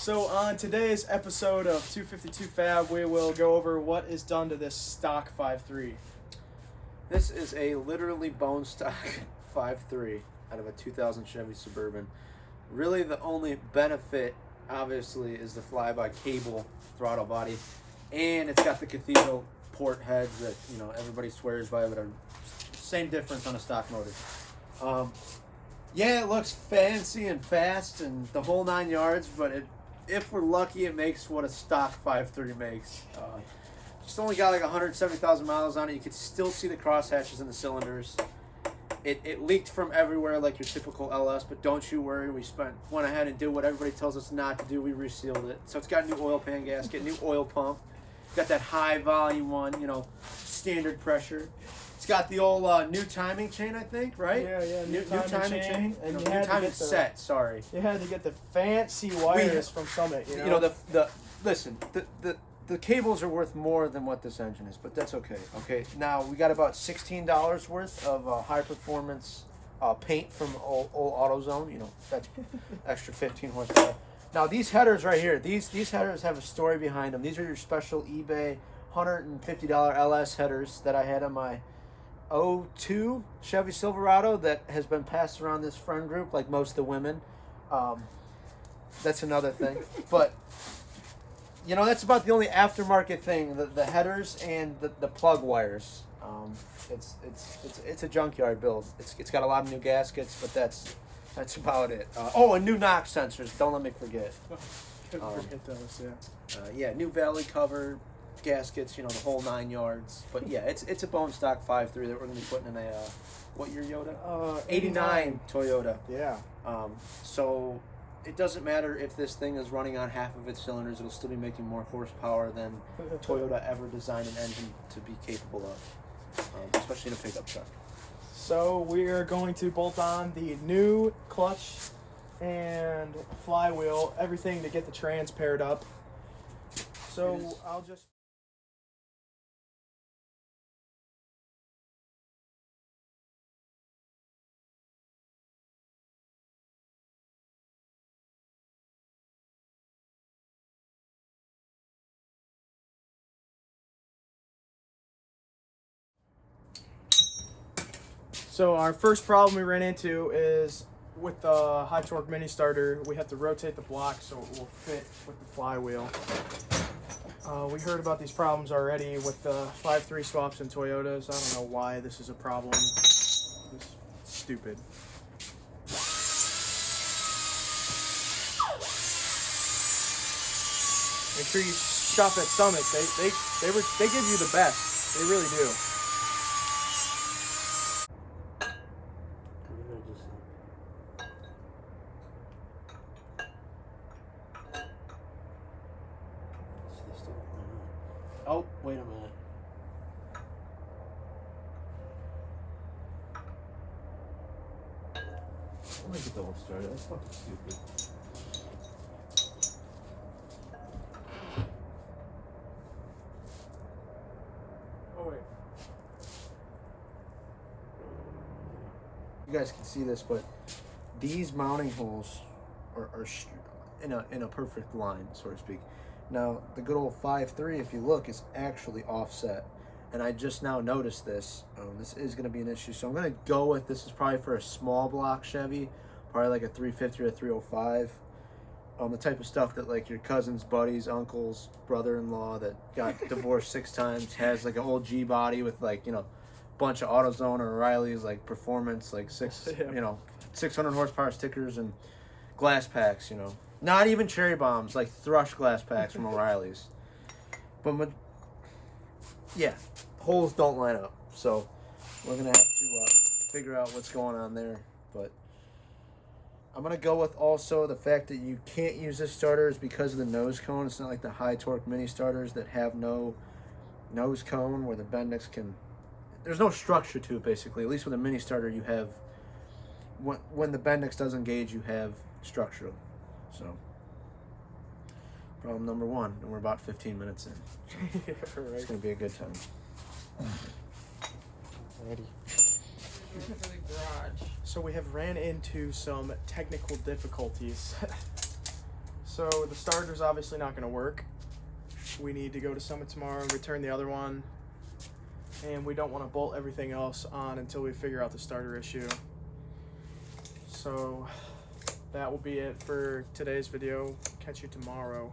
So on today's episode of 252 Fab, we will go over what is done to this stock 5.3. This is a literally bone stock 5.3 out of a 2000 Chevy Suburban. Really the only benefit, obviously, is the fly-by cable throttle body. And it's got the cathedral port heads that, you know, everybody swears by, but are same difference on a stock motor. Yeah, it looks fancy and fast and the whole 9 yards, but if we're lucky, it makes what a stock 5.3 makes. Just only got like 170,000 miles on it. You can still see the cross hatches in the cylinders. It leaked from everywhere like your typical LS, but don't you worry. We went ahead and did what everybody tells us not to do. We resealed it. So it's got new oil pan gasket, new oil pump. Got that high volume one, you know, standard pressure. It's got the old new timing chain, I think, right? Yeah, new timing chain. And new timing set. Sorry. You had to get the fancy wires from Summit. You know, the cables are worth more than what this engine is, but that's okay. Okay, now we got about $16 worth of high performance paint from old AutoZone. You know, that's extra 15 horsepower. Now these headers right here, these headers have a story behind them. These are your special eBay $150 LS headers that I had on my 02 Chevy Silverado that has been passed around this friend group like most of the women. That's another thing. But, you know, that's about the only aftermarket thing, the headers and the plug wires. It's a junkyard build. It's got a lot of new gaskets, but that's about it. And new knock sensors. Don't let me forget. Couldn't forget those, yeah, new valley cover, gaskets, you know, the whole 9 yards. But yeah, it's a bone stock 5.3 that we're going to be putting in a, what year Yota? 89 Toyota. Yeah. So it doesn't matter if this thing is running on half of its cylinders, it'll still be making more horsepower than Toyota ever designed an engine to be capable of, especially in a pickup truck. So we are going to bolt on the new clutch and flywheel, everything to get the trans paired up. So I'll just... So our first problem we ran into is with the high torque mini starter, we have to rotate the block so it will fit with the flywheel. We heard about these problems already with the 5.3 swaps in Toyotas. I don't know why this is a problem. It's stupid. Make sure you shop at Summit. They give you the best. They really do. Oh, wait a minute. I'm gonna get the whole started. That's fucking stupid. Oh wait. You guys can see this, but these mounting holes are in a perfect line, so to speak. Now, the good old 5.3, if you look, is actually offset. And I just now noticed this. This is going to be an issue. So I'm going to go with, this is probably for a small block Chevy, probably like a 350 or a 305. The type of stuff that like your cousin's, buddies, uncles, brother-in-law that got divorced 6 times has like an old G body with like, you know, bunch of AutoZone or O'Reilly's like performance, like 600 horsepower stickers and glass packs, you know. Not even cherry bombs, like Thrush glass packs from O'Reilly's. But, yeah, holes don't line up. So we're going to have to figure out what's going on there. But I'm going to go with also the fact that you can't use this starter is because of the nose cone. It's not like the high torque mini starters that have no nose cone where the Bendix can... There's no structure to it, basically. At least with a mini starter, you have... When the Bendix does engage, you have structure. So, problem number 1, and we're about 15 minutes in. Yeah, right. It's going to be a good time. Ready. So we have ran into some technical difficulties. So the starter's obviously not going to work. We need to go to Summit tomorrow and return the other one. And we don't want to bolt everything else on until we figure out the starter issue. So that will be it for today's video. Catch you tomorrow.